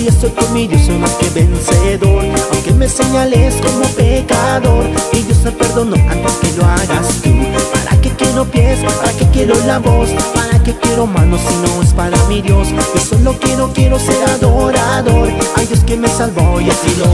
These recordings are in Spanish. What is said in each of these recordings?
Si estoy con mi Dios soy más que vencedor, aunque me señales como pecador. Y Dios me perdonó antes que lo hagas tú. ¿Para qué quiero pies? ¿Para qué quiero la voz? ¿Para qué quiero manos si no es para mi Dios? Yo solo quiero ser adorador. Ay Dios que me salvó y así lo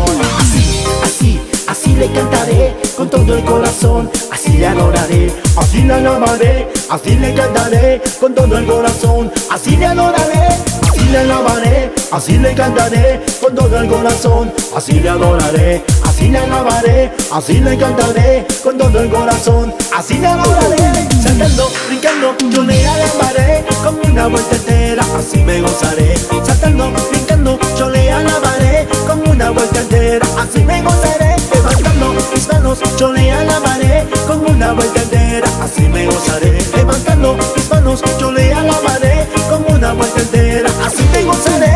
así le cantaré con todo el corazón, así le adoraré, así le alabaré, así le cantaré con todo el corazón, así le adoraré, así le alabaré, así le cantaré con todo el corazón, así le adoraré, así le alabaré, así le cantaré con todo el corazón, así le adoraré. Saltando, brincando, yo le alabaré como una vuelta entera, así me gozaré. Saltando, brincando, yo le alabaré como una vuelta entera, así me gozaré. Levantando mis manos, yo le alabaré como una vuelta entera, así me gozaré. Levantando mis manos, yo le alabaré como una vuelta entera, así me gozaré.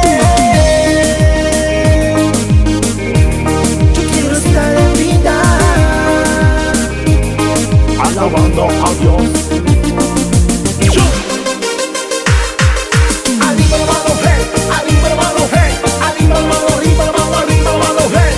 Yo quiero estar en vida alabando a Dios. Arriba la mano, hey, arriba la mano, hey, arriba la mano, arriba la mano, arriba la mano, hey.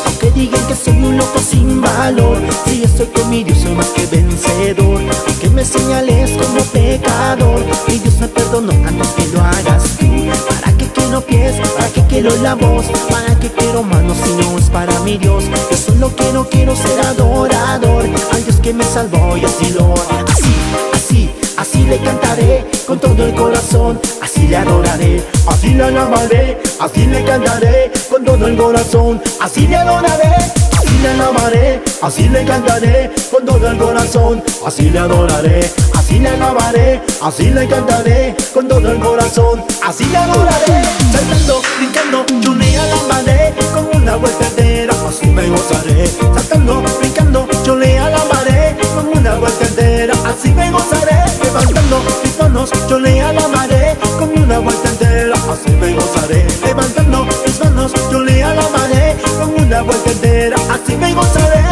Aunque digan que soy un loco sin valor, si estoy con mi Dios soy más que vencedor. Aunque me señales como pecador, mi Dios me perdonó antes que lo hagas tú. ¿Para qué quiero pies? ¿Para qué quiero la voz? ¿Para qué quiero manos si no es para mi Dios? Yo solo quiero ser adorador. Al Dios que me salvó y así lo así le cantaré con todo el corazón, así le adoraré, así le alabaré, así le cantaré con todo el corazón, así le adoraré, así le alabaré, así le cantaré con todo el corazón, así le adoraré, así le alabaré, así le cantaré con todo el corazón, así le adoraré. Saltando, brincando, yo le alabaré con una vuelta entera, así me gozaré. Saltando, brincando, yo le alabaré con una vuelta entera, así me gozaré. Levantando mis manos, yo le alabaré con una vuelta entera, así me gozaré. Levantando mis manos, yo le alabaré con una vuelta entera, así me gozaré.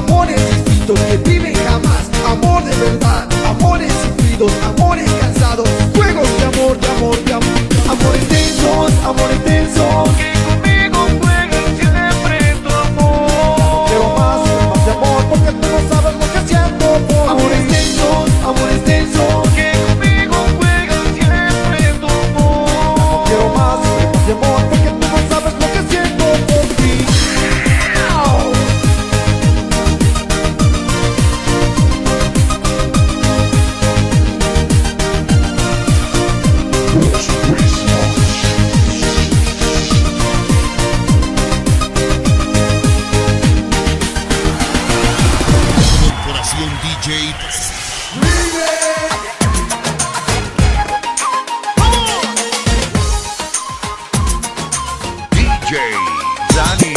amores distintos que viven jamás. Amor de verdad, amores sufridos, amores cansados, juegos de amor, de amor, de amor. Amor intenso, amor intenso, que conmigo juegan siempre tu amor. Quiero más de amor, porque tú no sabes lo que siento por amor intenso, amor intenso, que conmigo juegan siempre tu amor. Quiero más de amor, porque tú no sabes lo que siento por ti. Corporación DJ Dani.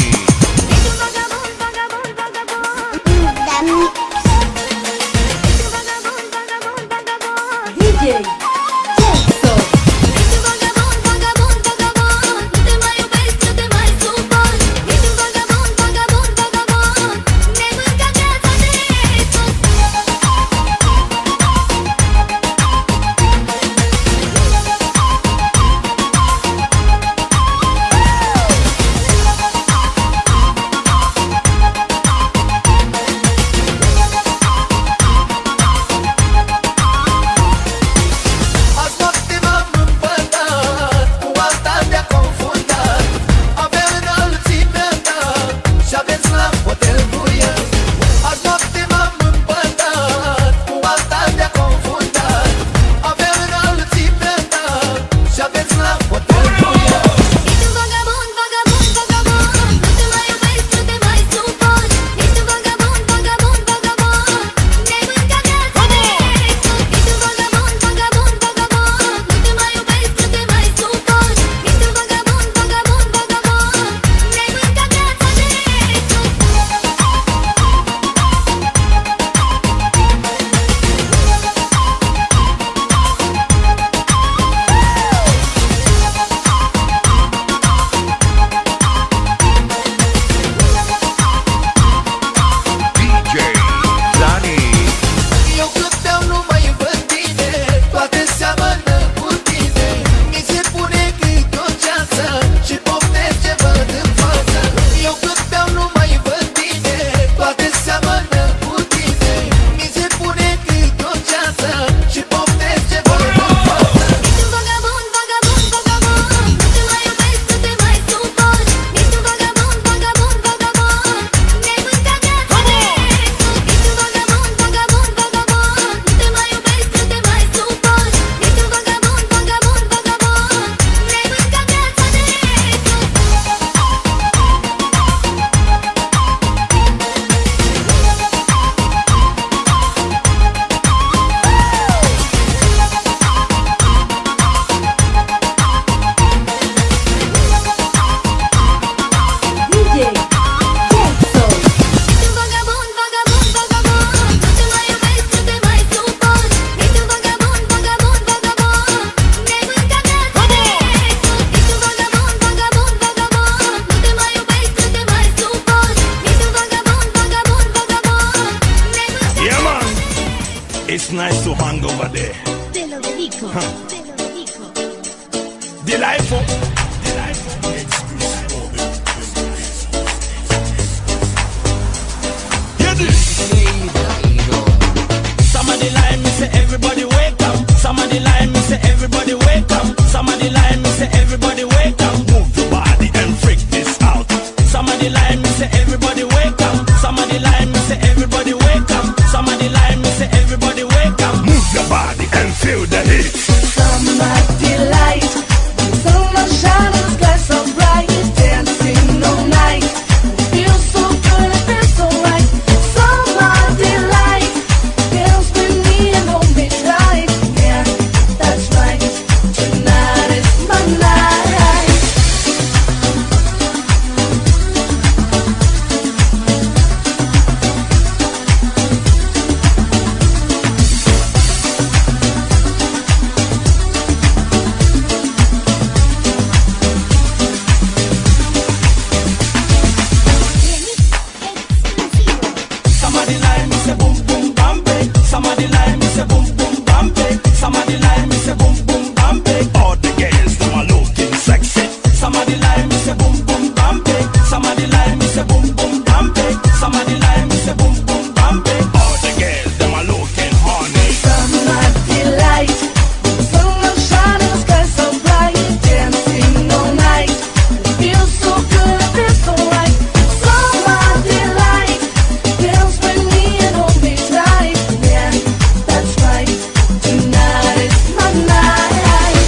DJ It's nice to hang over there. Te lo dedico, te lo dedico. Delightful. Hear this. Somebody lie me say everybody wake up. Somebody lie me say everybody wake up. Somebody lie me say everybody wake up. Move your body and freak this out. Somebody lie me say everybody wake up. Somebody lie me say everybody wake up. Somebody lie me say everybody wake up. Move your body and feel the heat. Somebody light, the sun shine, the sky so bright, dancing all night. Feels so good, it feels so right. Somebody light, dance with me and hold me tight. Yeah, that's right. Somebody lie, me say boom boom bambi. Somebody lie, me say boom boom bambi. Somebody lie, me say boom boom bambi. All the girls them are looking sexy. Somebody lie, me say boom boom bambi. Somebody lie, me say boom boom bambi. Somebody lie, me say boom boom bambi. All the girls them are looking horny. Somebody light, the sun will shine and the sky so bright, dancing all night. It feels so good, it feels so right. Somebody light, dance with me and hold me tight. Yeah, that's right. Tonight is my night.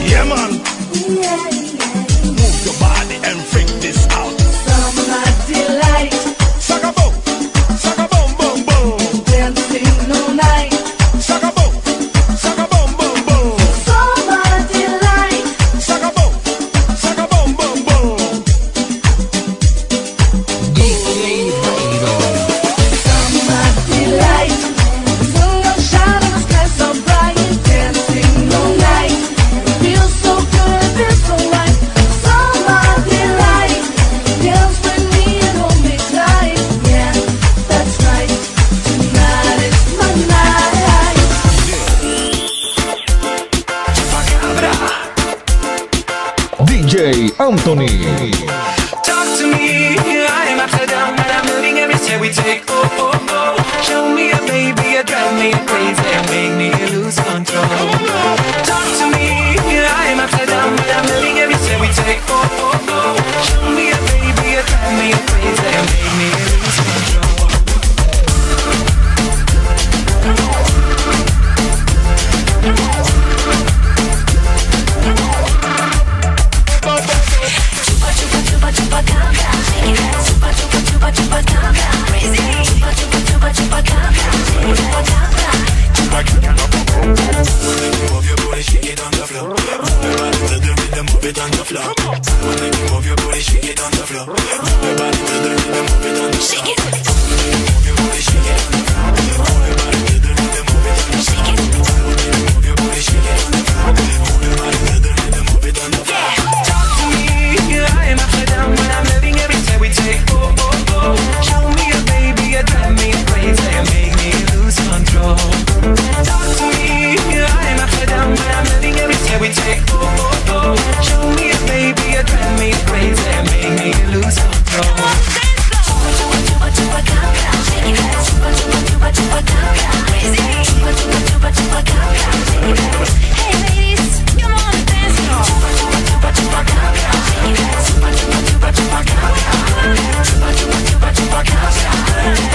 Yeah, man. Move your body and freak this out. Somebody light, Shaka boom, boom, boom. dancing all night. Shaka boom, boom, boom. Somebody light, Shaka boom, boom, boom. somebody light. The sun will shine and the sky so bright, dancing all night. It feels so good, it feels so right. Somebody light, dance with me and hold me tight. Yeah, that's right. Tonight is my night. DJ Anthony. Talk to me, I am upside down when I'm moving every step we take. Oh, oh, oh. Show me a baby, you drive me crazy and make me lose control. Talk to me, I am upside down when I'm moving every step we take. Oh, oh, oh. Show me a baby, you drive me crazy and make me lose control.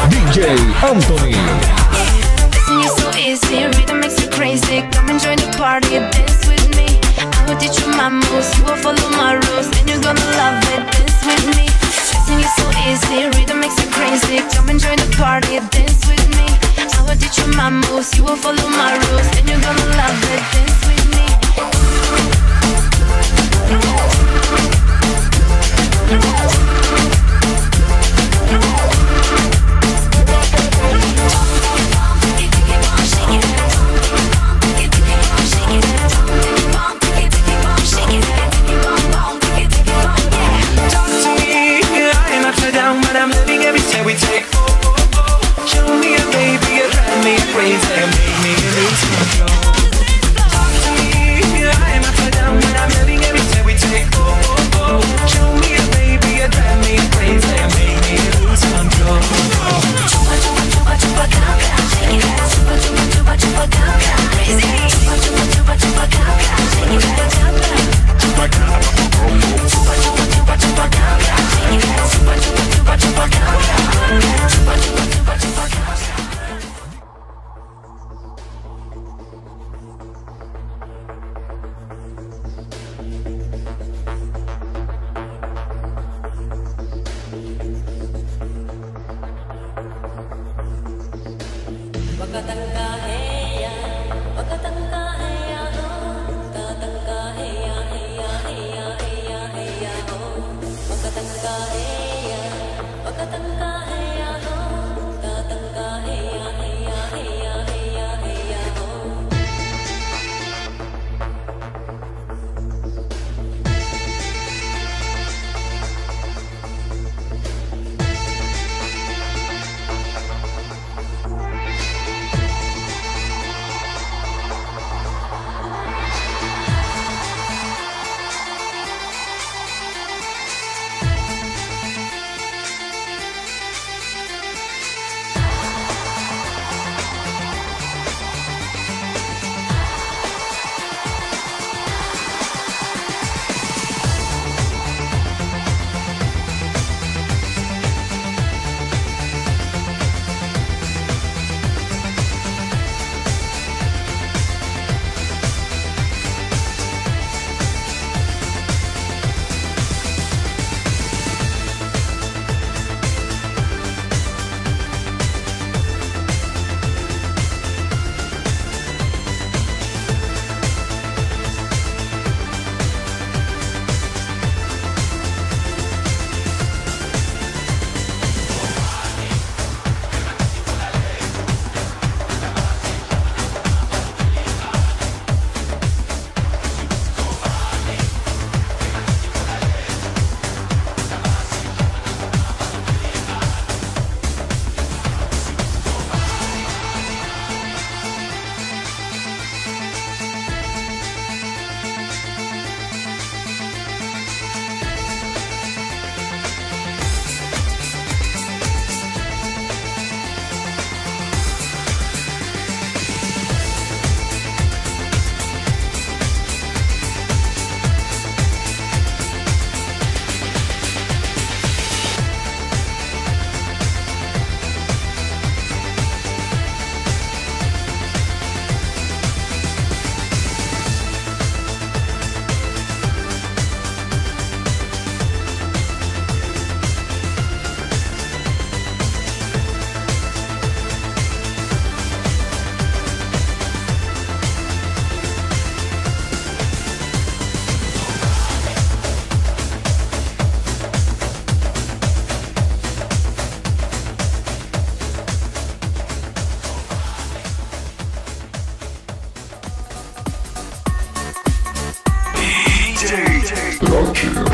DJ Anthony. Kissing you so easy, rhythm makes you crazy. Come and join the party, dance with me. I will teach you my moves, you will follow my rules, and you're gonna love it. Dance with me. Kissing you so easy, rhythm makes you crazy. Come and join the party, dance with me. I will teach you my moves, you will follow my rules, and you're gonna love it. Dance with me. Show me a baby, you drive me crazy and make me lose control.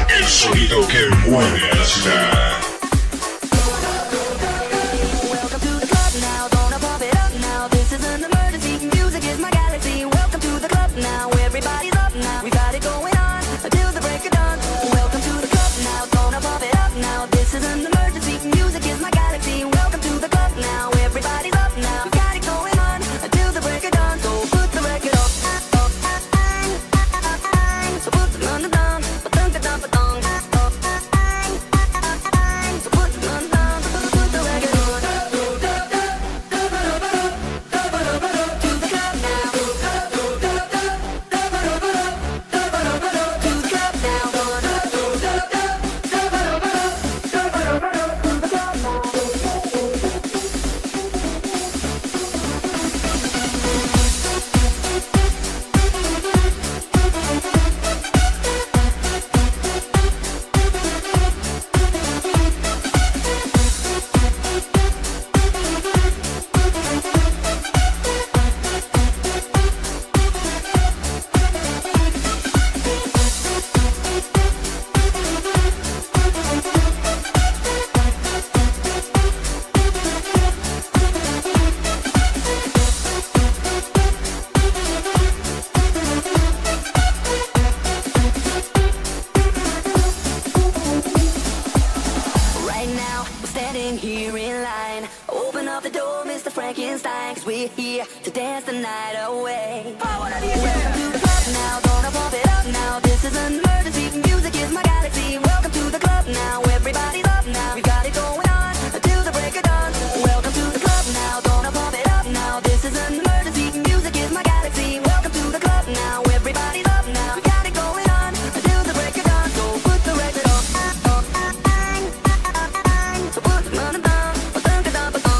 El sonido que mueve a la ciudad. Welcome to the club now, gonna pump it up now. This is an emergency, music is my galaxy. Welcome to the club now, everybody's up now. We got it going on until the break of dawn. Welcome to the club now, gonna pump it up now. This is an emergency, music is my galaxy. Welcome to the club now, everybody's up now. We got it going on until the break of dawn. So put the record on. So put the money down, but don't get down, but don't. So put the money down, put the record on. To the club now. To the club now. Right now, we're standing here in line. Open up the door, Mr. Frankenstein, 'cause we're here to dance the night away. Welcome to the club now, gonna pump it up now. This is an emergency, music is my galaxy. Welcome to the club now, everybody's up now. We got it going on until the break of dawn. Welcome to the club now, gonna pump it up now. This is an emergency, music is my galaxy. Welcome to the club now, everybody's up now. We got it going on until the break of dawn. So put the record on. So put the money down, but don't get down, but don't.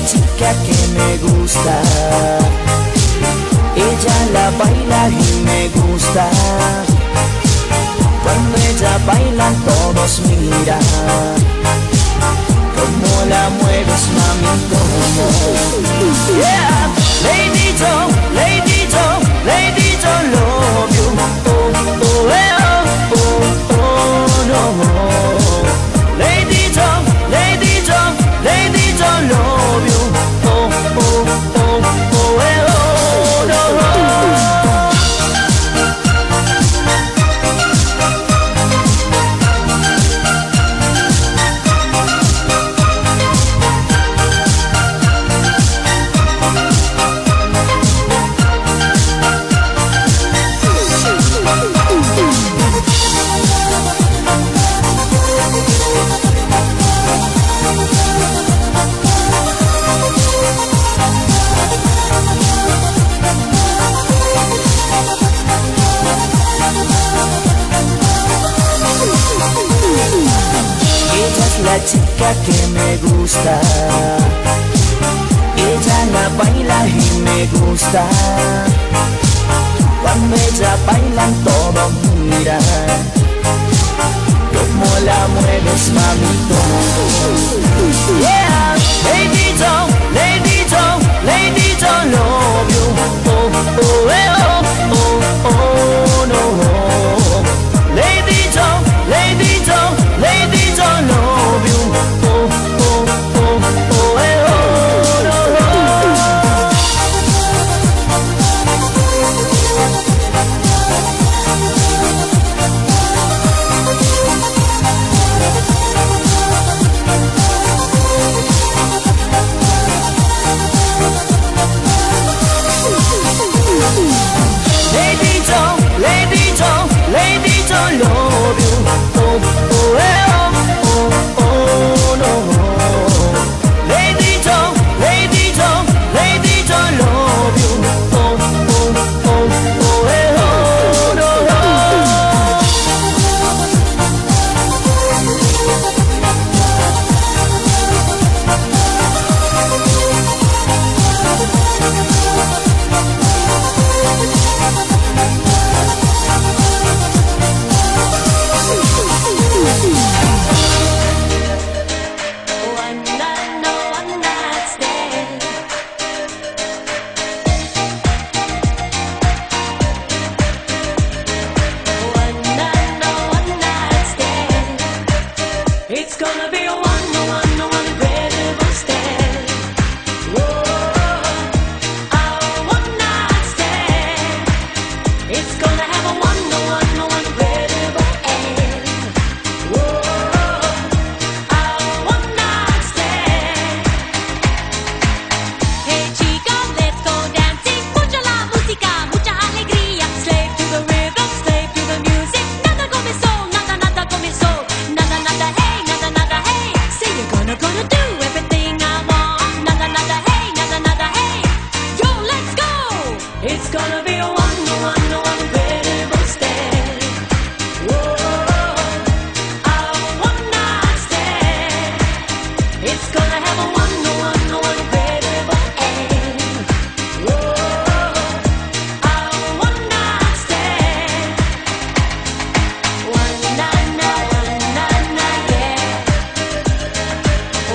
chica que me gusta. Ella la baila y me gusta. Cuando ella baila todos miran cómo la mueves, mami, como. Yeah, Lady Joe, Lady Joe, Lady Joe, love you. Oh, oh, oh, oh, oh, no. Lady Joe, Lady Joe, Lady Joe, love you. Oh, oh, oh, oh, oh, no. La chica que me gusta, ella la baila y me gusta. Cuando ella baila todo mira cómo la mueves, mamito. Yeah, Lady Joe, Lady Joe, Lady Joe, love you. Oh, oh, oh, oh, oh, no. Lady Joe, Lady Joe, Lady Joe, love you. Oh, oh, oh, oh, oh, no. Lady Joe, Lady Joe, Lady Joe, love you. Oh, oh, oh, oh, no. Lady Joe, Lady Joe, Lady Joe, love you. Oh, oh, oh, oh, no. It's gonna be a one incredible stand. Whoa, a one night stand. It's gonna have a one incredible end. Whoa, a one night stand. Hey chicos, let's go dancing. Mucha la música, mucha alegría. Slave to the rhythm, slave to the music. Nada comenzó, nada comenzó. Nada, hey. Say you're gonna do everything I want. Nada, hey. Yo, let's go. It's gonna be a one incredible stand. Whoa, a one night stand. It's gonna have a one incredible end. Whoa, a one night stand. One night, yeah.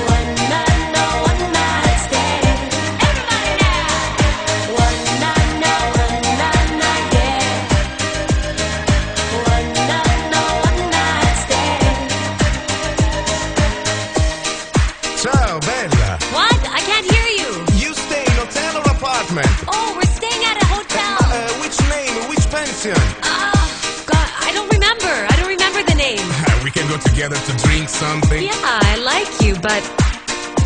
One night stand. Everybody now. One night, yeah. One night stand. Ciao, bella. What? I can't hear you. You stay in hotel or apartment? Oh, we're staying at a hotel. Which name? Which pension? God, I don't remember the name. We can go together to drink something. Yeah, I like you, but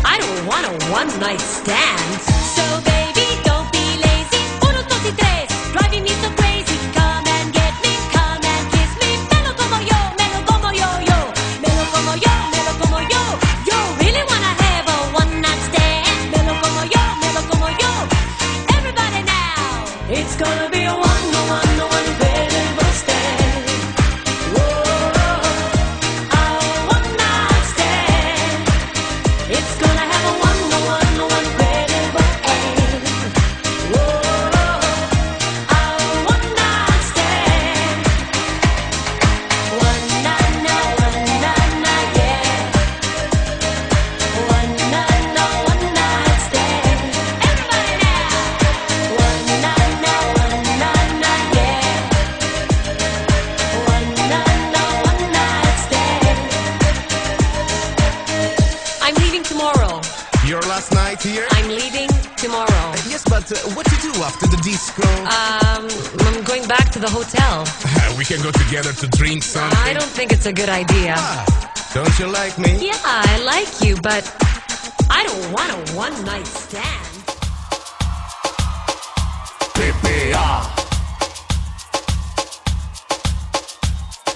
I don't want a one-night stand. So baby, don't be lazy. 1, 2, 3, driving me so crazy. Come and get me, come and kiss me. Melo como yo, yo. Melo como yo. Yo really wanna have a one-night stand. Melo como yo. Everybody now. It's gonna be a one incredible stand. Whoa, a one-night stand. It's gonna have a one out. What to do after the disco? I'm going back to the hotel. We can go together to drink something. I don't think it's a good idea. Don't you like me? Yeah, I like you, but I don't want a one-night stand. PPA.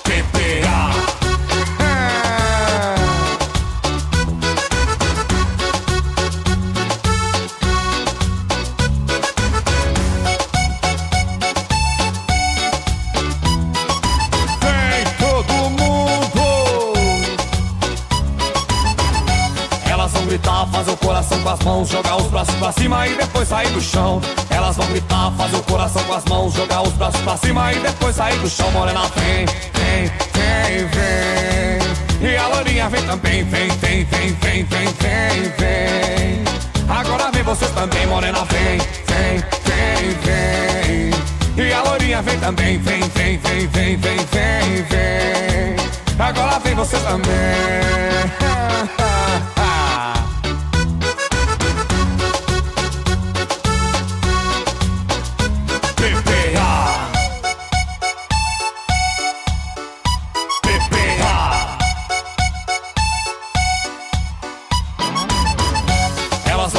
PPA. Gritar, fazer o coração com as mãos, jogar os braços pra cima e depois sair do chão. Elas vão gritar, fazer o coração com as mãos, jogar os braços pra cima e depois sair do chão. Morena vem, vem, vem, vem. E a loirinha vem também, vem, vem, vem, vem, vem, vem, vem. Agora vem você também, morena vem, vem, vem, vem. E a loirinha vem também, vem, vem, vem, vem, vem, vem, vem. Agora vem você também.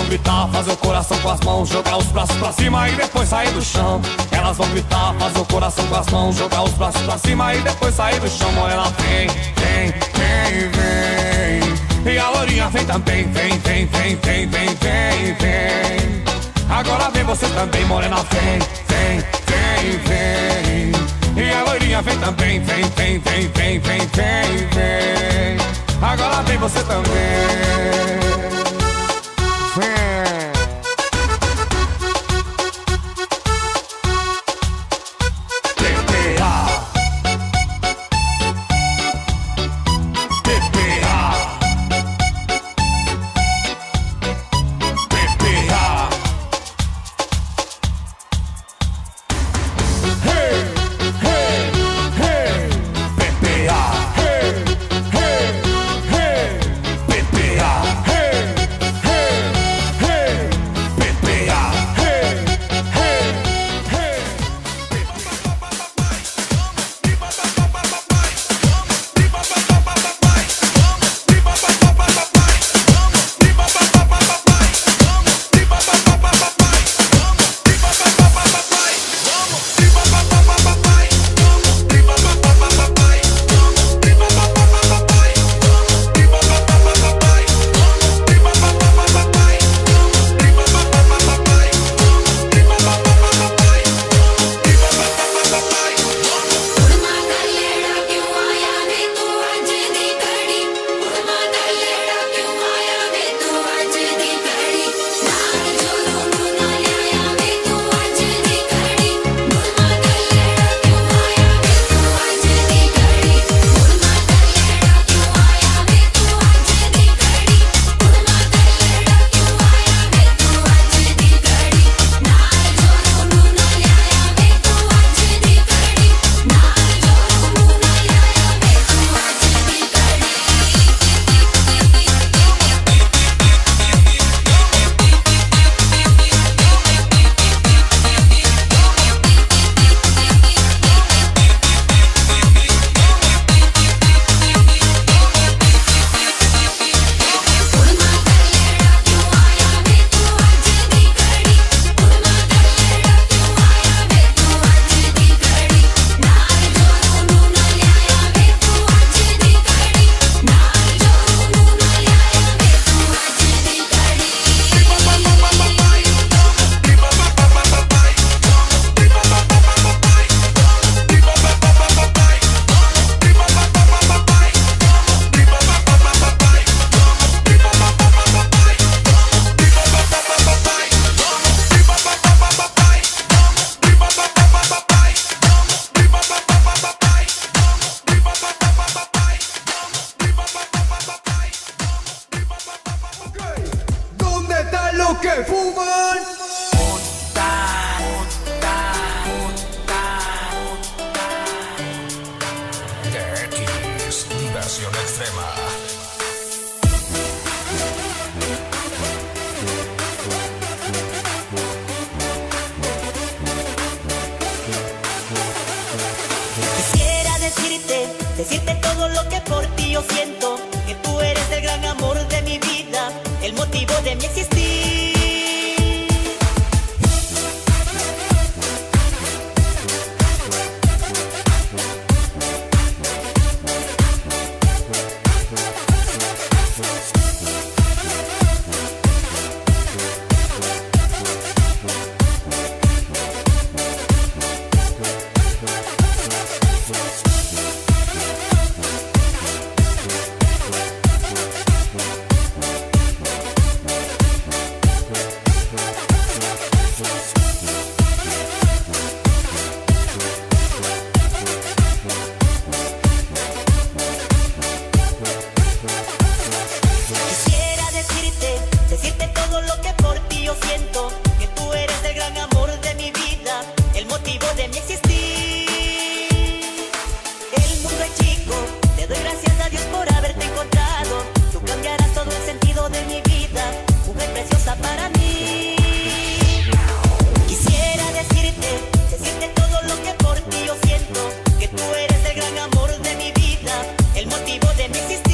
Gritar, fazer o coração com as mãos, jogar os braços pra cima e depois sair do chão. Elas vão gritar, fazer o coração com as mãos, jogar os braços pra cima e depois sair do chão. Morena vem, vem, vem, vem. E a loirinha vem também, vem, vem, vem, vem, vem, vem, vem. Agora vem você também, morena vem, vem, vem, vem. E a loirinha vem também, vem, vem, vem, vem, vem, vem, vem. Agora vem você também. yo siento que tú eres el gran amor de mi vida, el motivo de mi existir. Decirte todo lo que por ti yo siento, que tú eres el gran amor de mi vida, el motivo de mi existir. El mundo es chico, te doy gracias a Dios por haberte encontrado. Tú cambiarás todo el sentido de mi vida, mujer preciosa para mí. Quisiera decirte todo lo que por ti yo siento, que tú eres el gran amor de mi vida, el motivo de mi existir.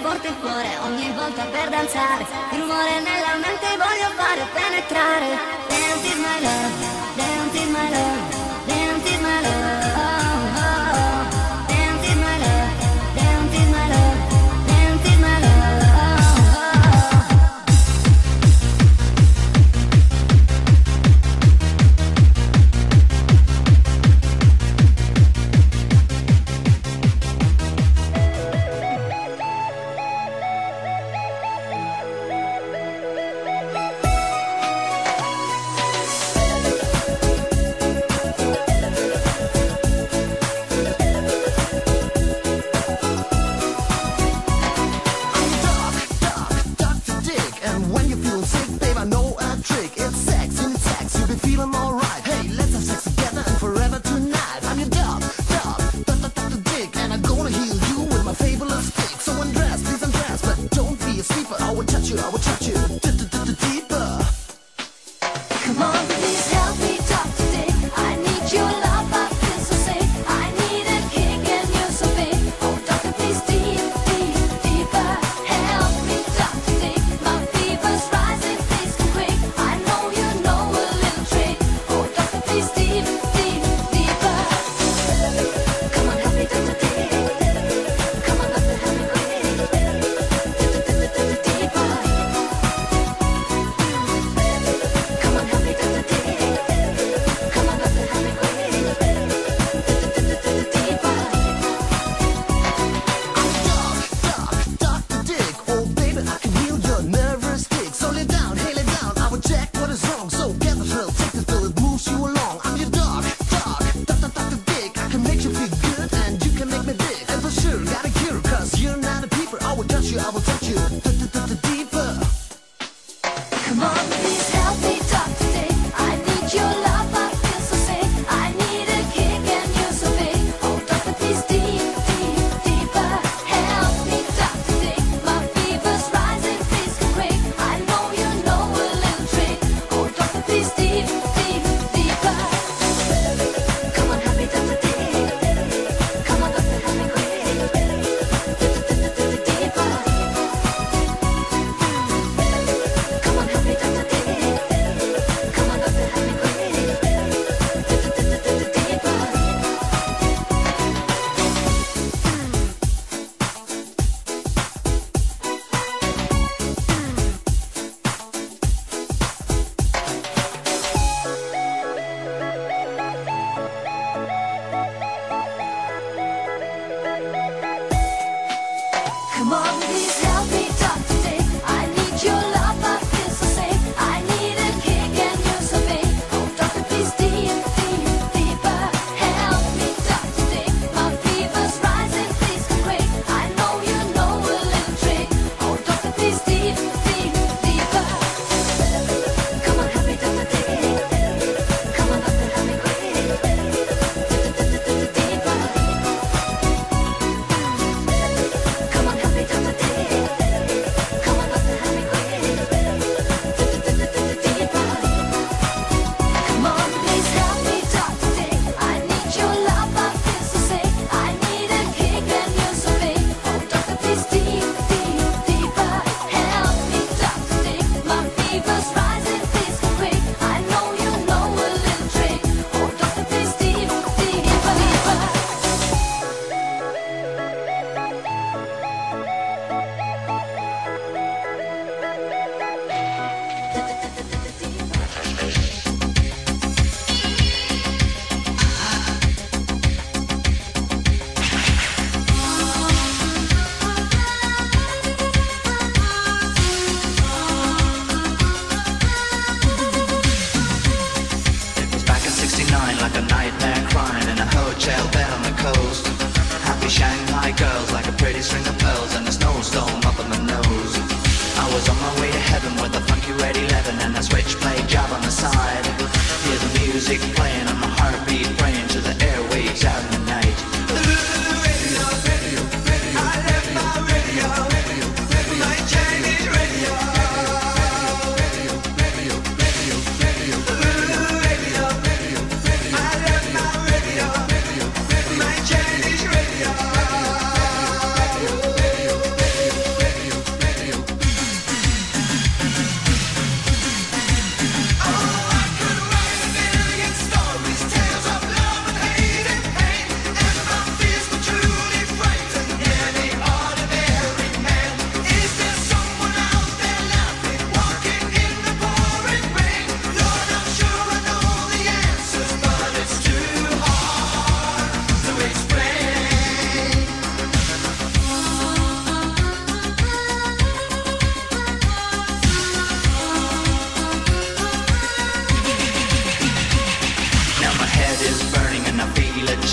forte il cuore ogni volta per danzare. Il rumore nella mente voglio fare penetrare. Dance is my love, dance is my love, dance is my love. Dance is my love, dance is my love, dance is my love.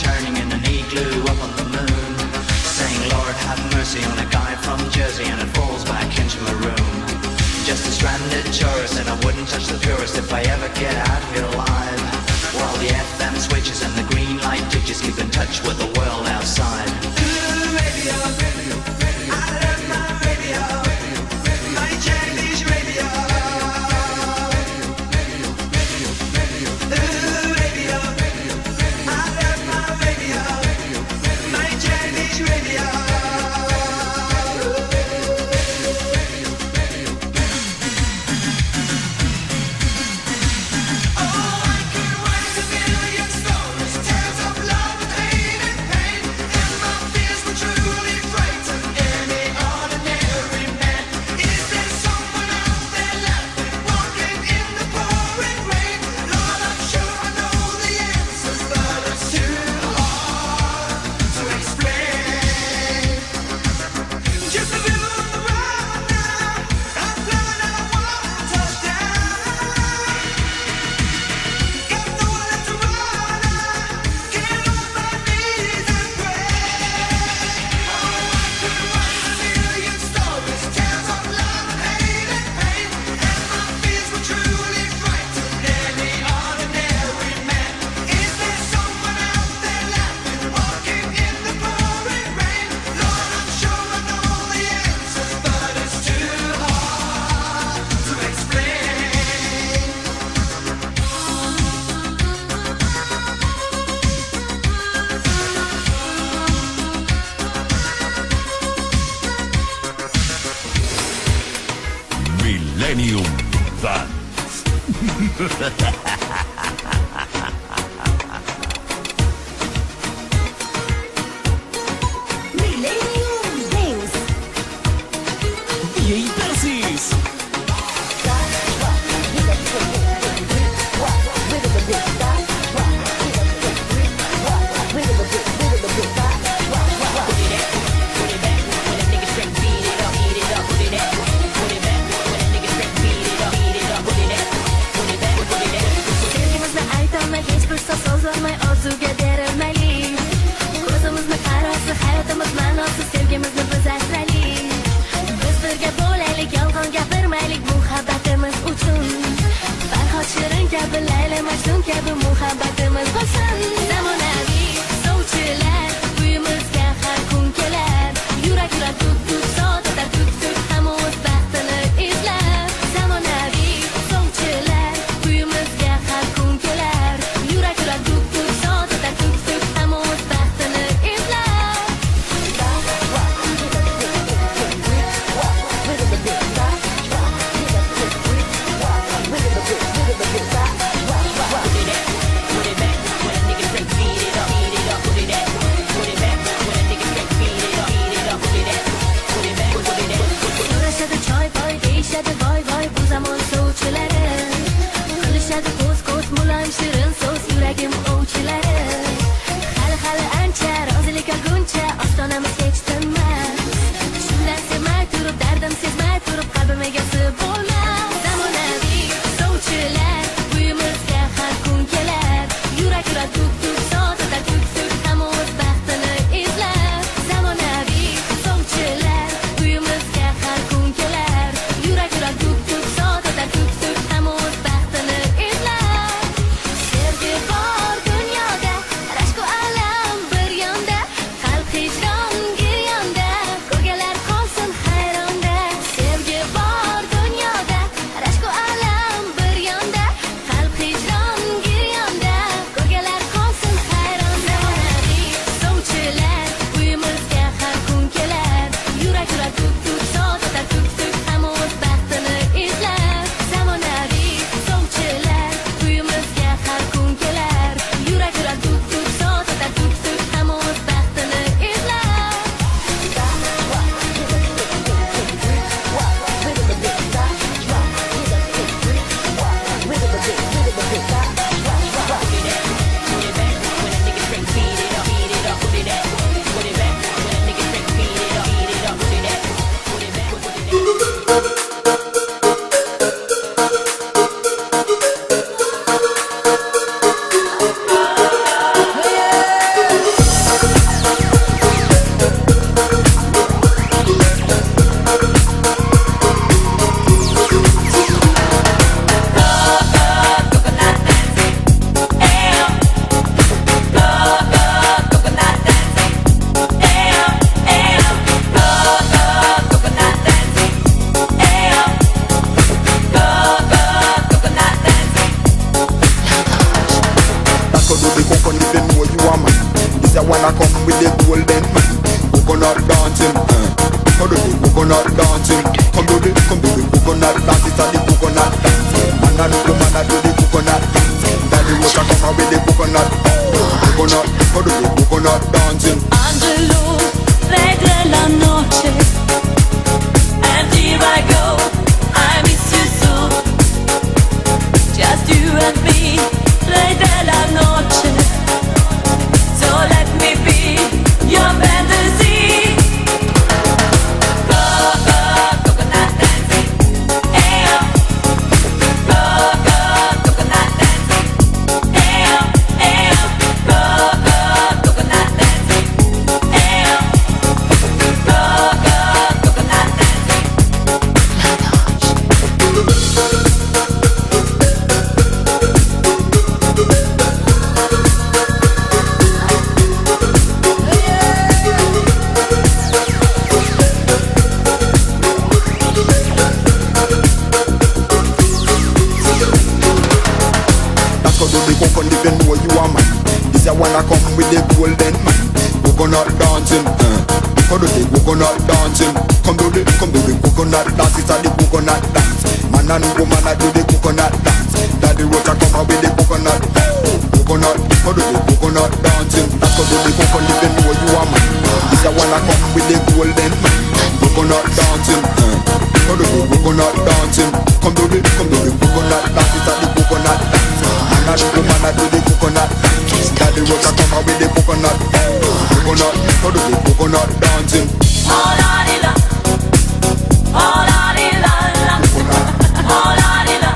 churning in an igloo up on the moon, saying, Lord, have mercy on a guy from Jersey, and it falls back into my room. Just a stranded tourist, and I wouldn't touch the purist if I ever get out here alive. While the FM switches and the green light ditches keep in touch with the world outside. Radio, radio, radio, I love my radio, my Chinese radio. Millennium Dance. Millennium Dance. DJ Persis. Sozlanmay orzuga berilmali. Ko'zimizni qarasi, hayotimiz ma'nosiz, sevgimizni biz asraylik. Biz birga bo'laylik, yolg'on gapirmaylik muhabbatimiz uchun. Farhod Shirin kabi, Layla Majnun kabi muhabbatimiz bo'lsin. Zamonaviy sovchilar uyimizga har kun kelar. Yurak tuk-tuk sotatar tuk-tuk hamma o'z baxtini izlar. Zamonaviy sovchilar uyimizga har kun kelar. Yurak tuk-tuk sotatar tuk-tuk hamma o'z baxtini izlar. So'rashadi choy boy, deyishadi voy voy bu zamon sovchilari. Qilishadi ko'z-ko'z muloyim shirin so'z yuragim ovchilari. Hali ancha rozilik olguncha ostonamiz hech tinmas. Shundan sevmay turib, dardim sezmay turib, qalbim egasi bo'lmas. Zamonaviy sovchilar uyimizga har kun kelar. Yurak tuk-tuk sotatar tuk-tuk hamma o'z baxtini izlar. Zamonaviy sovchilar uyimizga har kun kelar. Yurak tuk-tuk sotatar tuk-tuk hamma o'z baxtini izlar. do the coconut if you know you are man. This a wanna come with the golden man. Coconut dancing, how do the coconut dancing? Come do the coconut dance, it's a the coconut dance. Man and woman a do the coconut dance. Daddy water come out with the coconut. Coconut, how do the coconut dancing? Angelo, regla la noche. And here I go, I miss you so. Just you and me, rey de la noche. So let me be your fantasy. Go, go, coconut dancing. Ayo. Go, go, coconut dancing. Ayo, ayo. Go, go, coconut dancing. Ayo. Go, go, coconut dancing. That's how do the coconut if you know you are man. This a wanna come with the golden man. Coconut dancing, how do the coconut dancing? Come do the coconut dance, it's a the coconut dance. Man and woman a do the coconut dance. Daddy water come out with the coconut. Coconut, how do the coconut dancing? That's how do the coconut if you know you are man. This a wanna come with the golden man. Coconut dancing, how do the coconut dancing? Come do the coconut dance, it's a the coconut dance. Man and woman a do the coconut dance. Daddy water come out with the coconut. Coconut, how do the coconut dancing? Oh la di la, oh la di la la, oh la di la,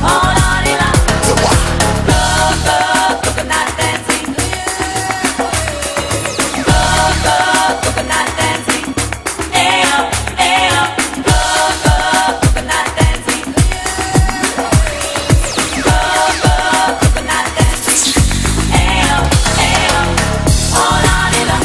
oh la di la. Go, go, coconut dancing. Go, go, coconut dancing. Ayo, ayo. Go, go, coconut dancing. Go, go, coconut dancing. Ayo, ayo. Oh la di la.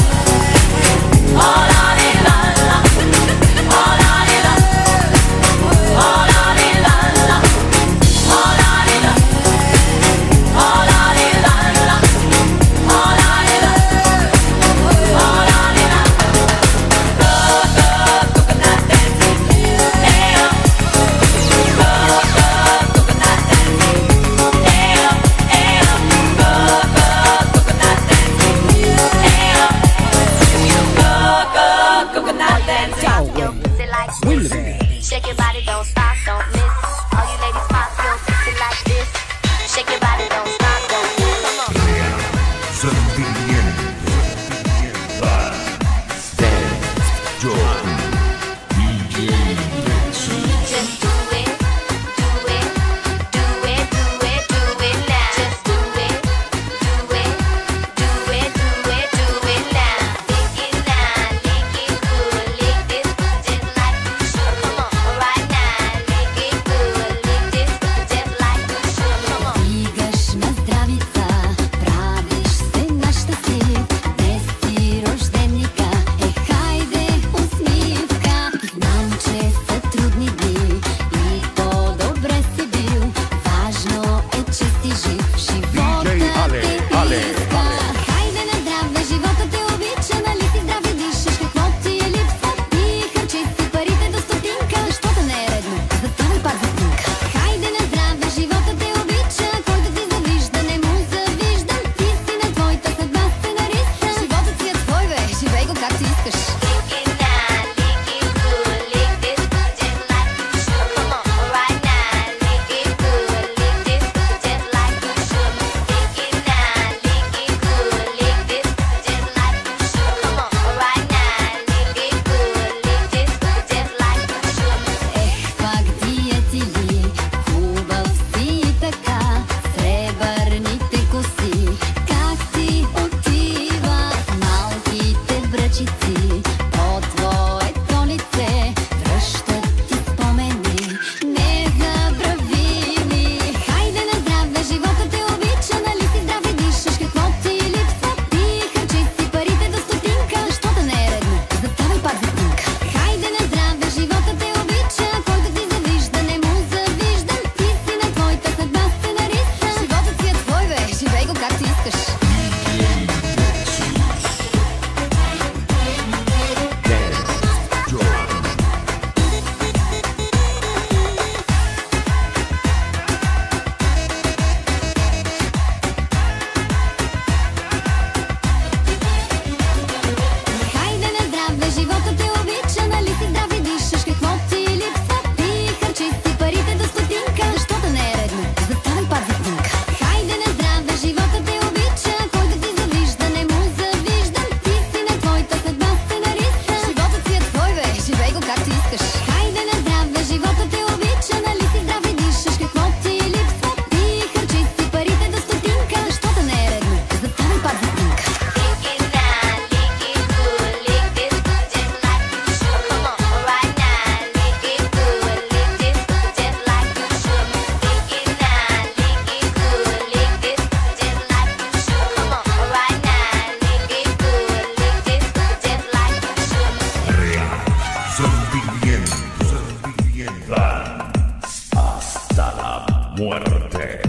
muerte.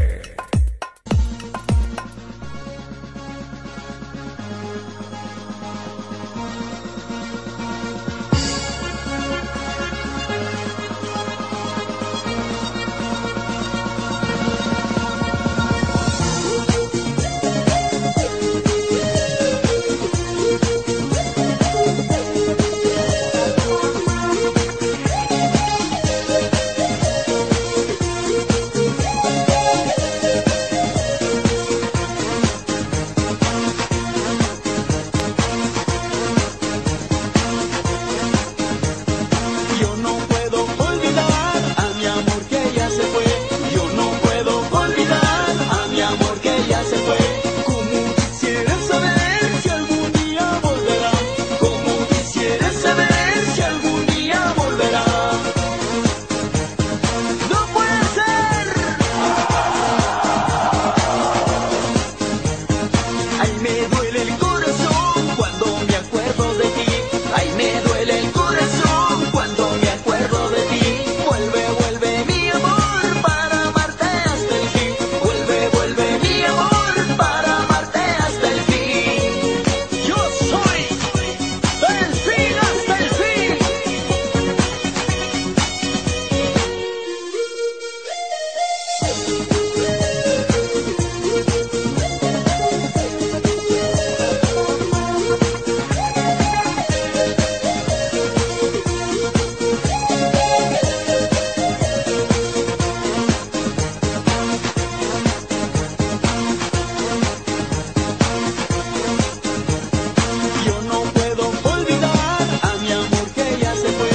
Yo no puedo olvidar a mi amor que ya se fue. Yo no puedo olvidar a mi amor que ya se fue. Como quisiera saber si algún día volverá. Como quisiera saber si algún día volverá. No puede ser. Ay, me duele el corazón cuando me acuerdo de ti. Ay, me duele el corazón cuando me acuerdo de ti. Vuelve, vuelve mi amor para amarte hasta el fin. Vuelve, vuelve mi amor para amarte hasta el fin. Yo soy del fin hasta el fin. Yo no puedo olvidar a mi amor que ya se fue.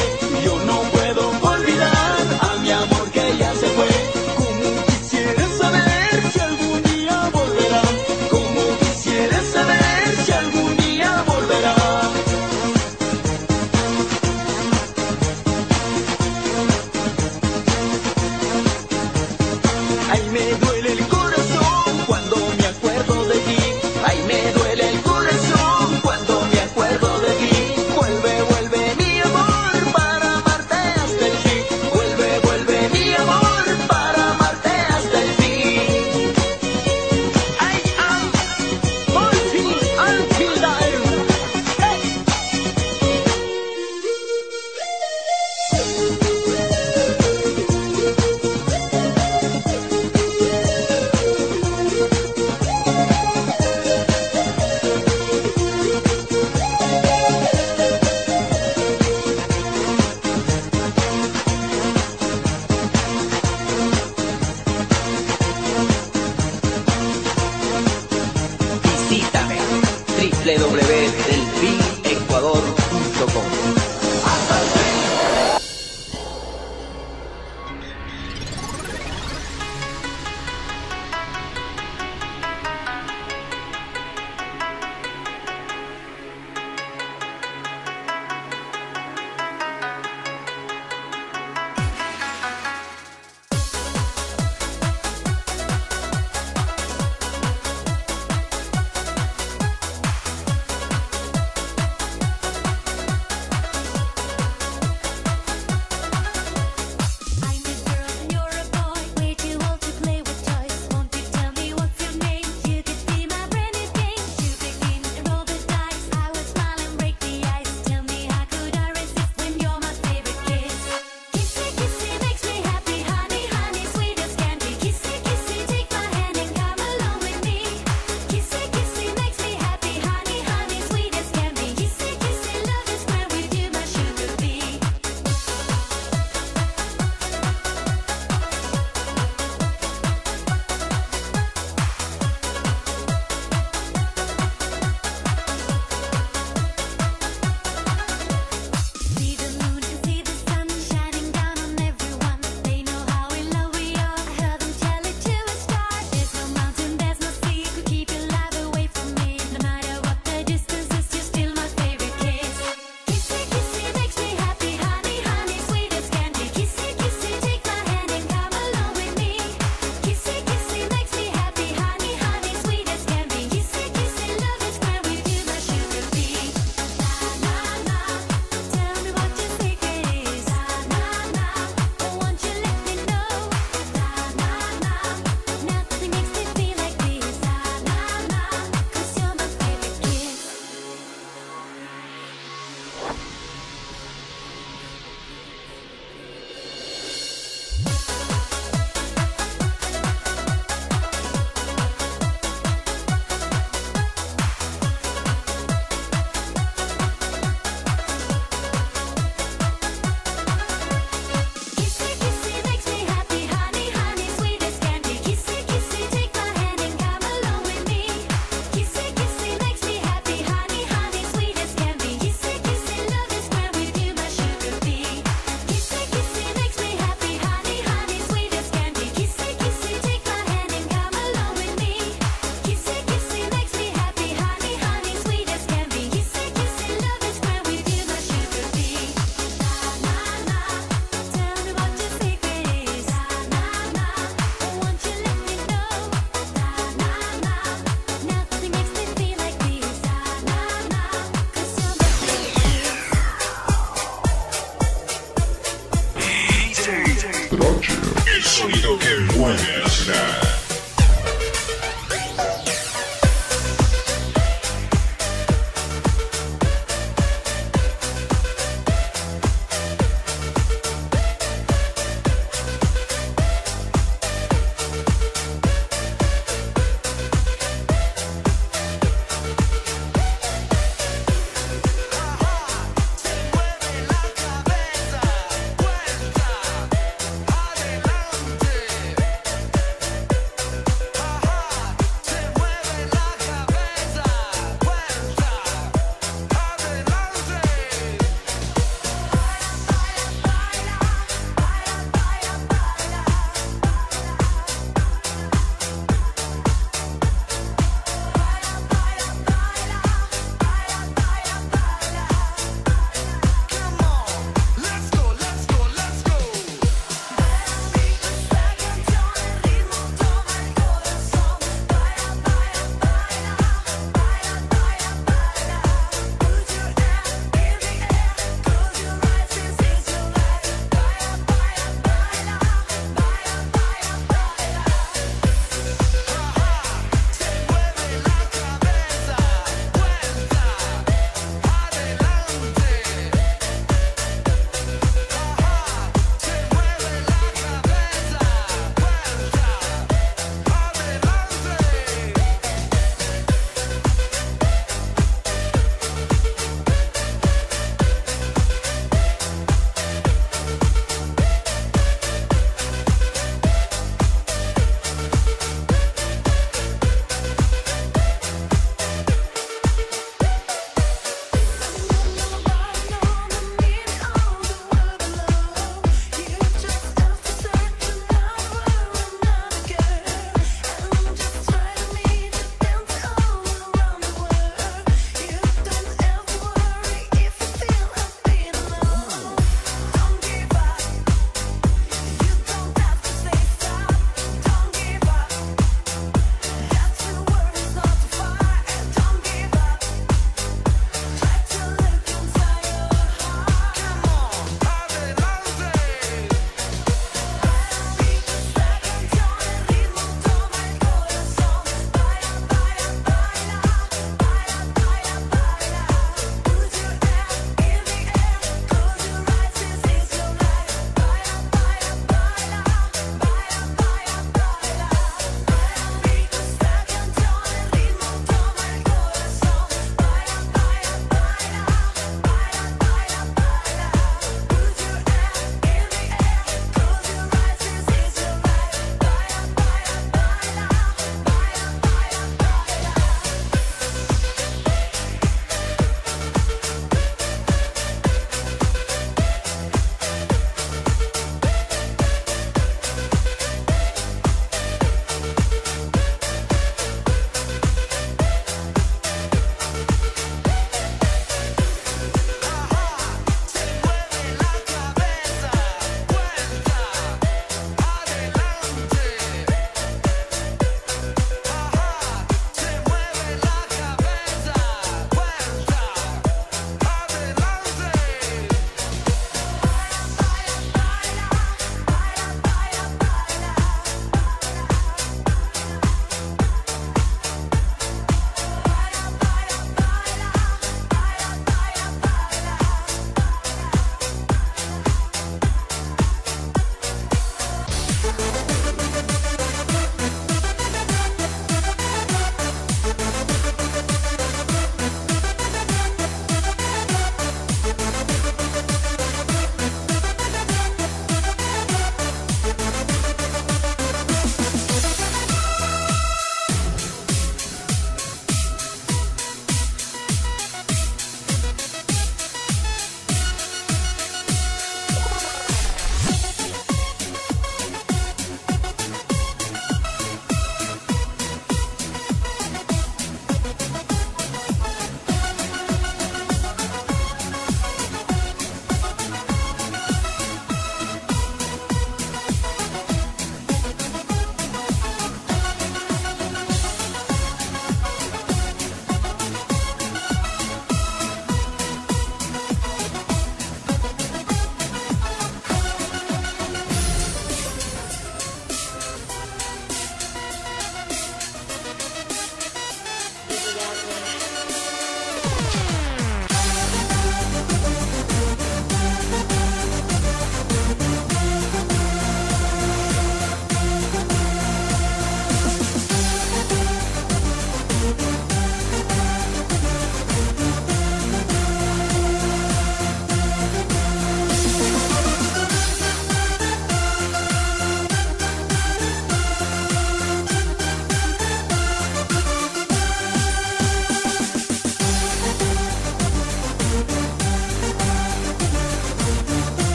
Yo no puedo olvidar a mi amor que ya se fue. Como quisiera saber si algún día volverá. Como quisiera saber si algún día volverá. Ay, me duele el corazón cuando me acuerdo de ti. Ay, me duele el corazón cuando me acuerdo de ti. Vuelve, vuelve mi amor para amarte hasta el fin. Vuelve, vuelve mi amor para amarte hasta el fin. I am Martin Alkildare. sonido que mueve la ciudad.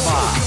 Barba.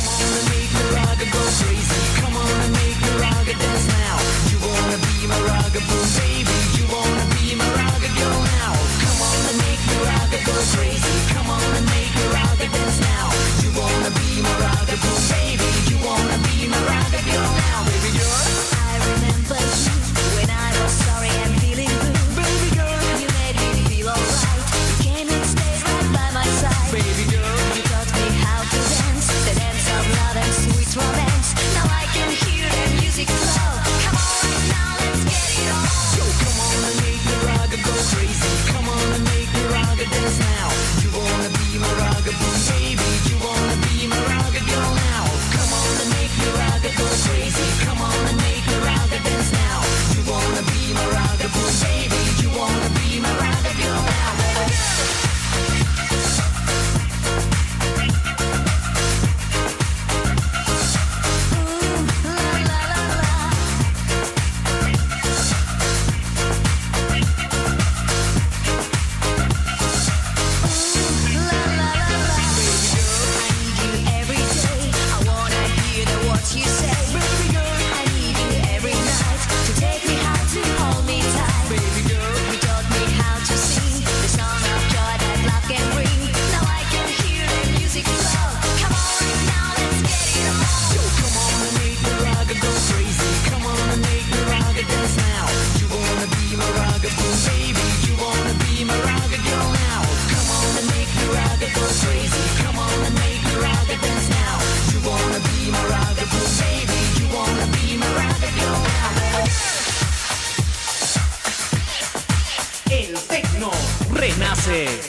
Renace.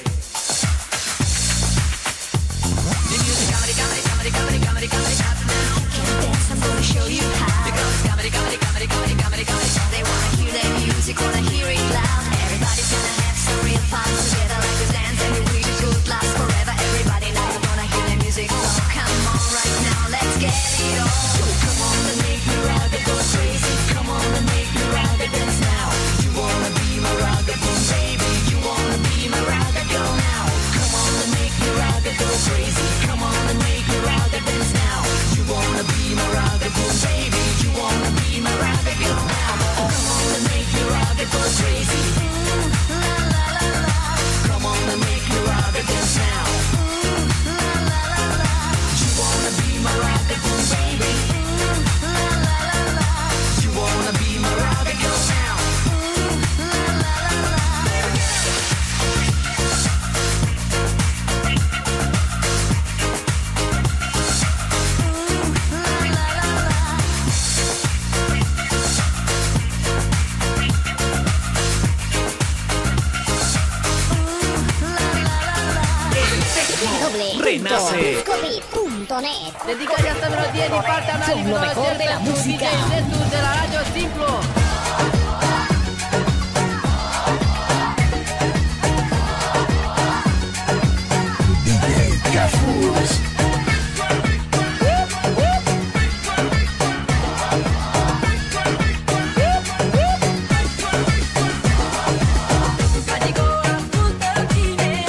Renace. Dedica ya hasta los 10 y parte a Con lo mejor de la música. de la radio Simplo. DJ Cafus. Ascultă bine,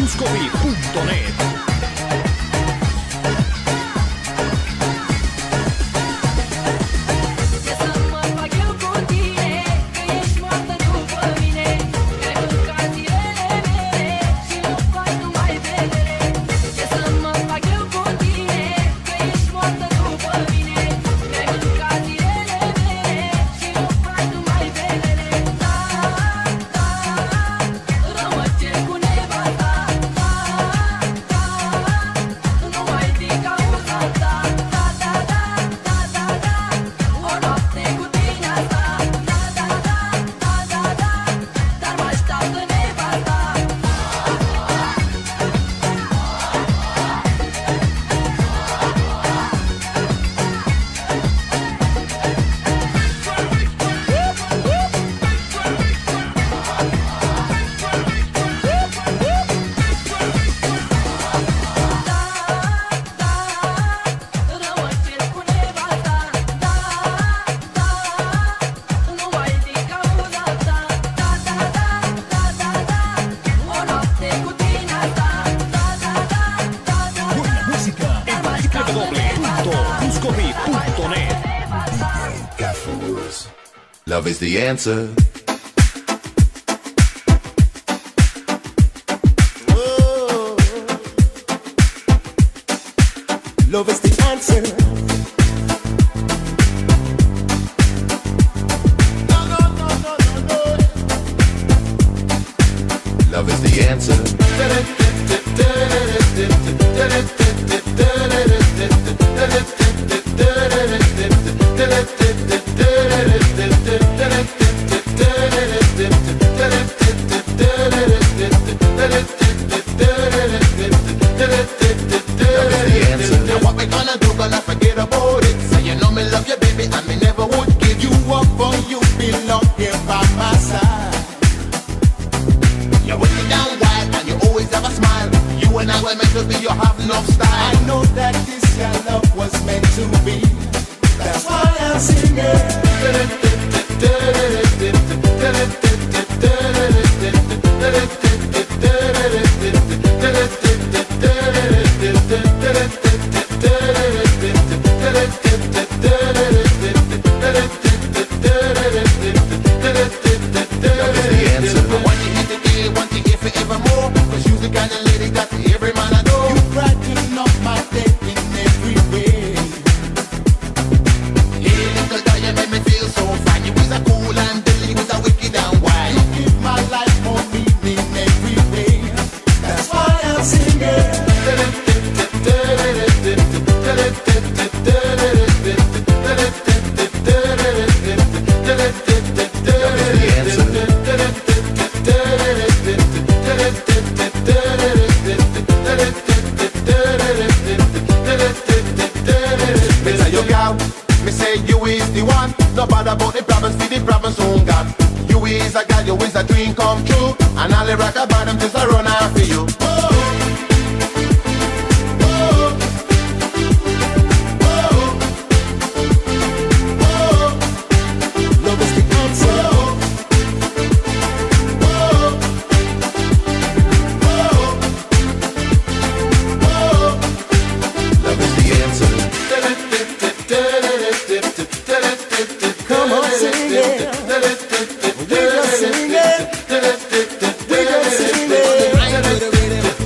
Cuscovi.net. Love is the answer. Love is the answer. Love is the answer. Now what we gonna do, gonna forget about it. So you know me love you, baby, and me never would give you up for you belong here by my side. You're with me down wild and you always have a smile. You and I were meant to be, you have no style. I know that this your love was meant to be. That's why I'm singing. I want you here today, want you here forevermore. 'Cause you're the kind of lady that every man adore. You brighten up my day in every way. Hey, little girl, you make me feel so fine. You was a cool and deadly, was a wicked and wild. You give my life more meaning every day. That's why I'm singing. Me tell you, girl, me say you is the one. No bother about the problems, see the problems soon got. You is a girl, you is a dream come true. And all the rock about them just a run after you. Love is the answer. Love is the answer. Come on, sing it. We gonna sing it. We gonna sing it.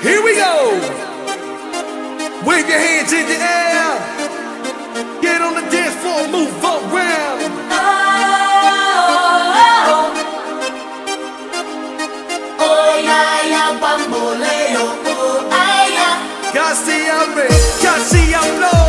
Here we go. Wave your hands in the air. Get on the dance floor, move around. Oh yeah, yeah, bamboleo. Oh, ay, yeah. Casi abre, casi hablo.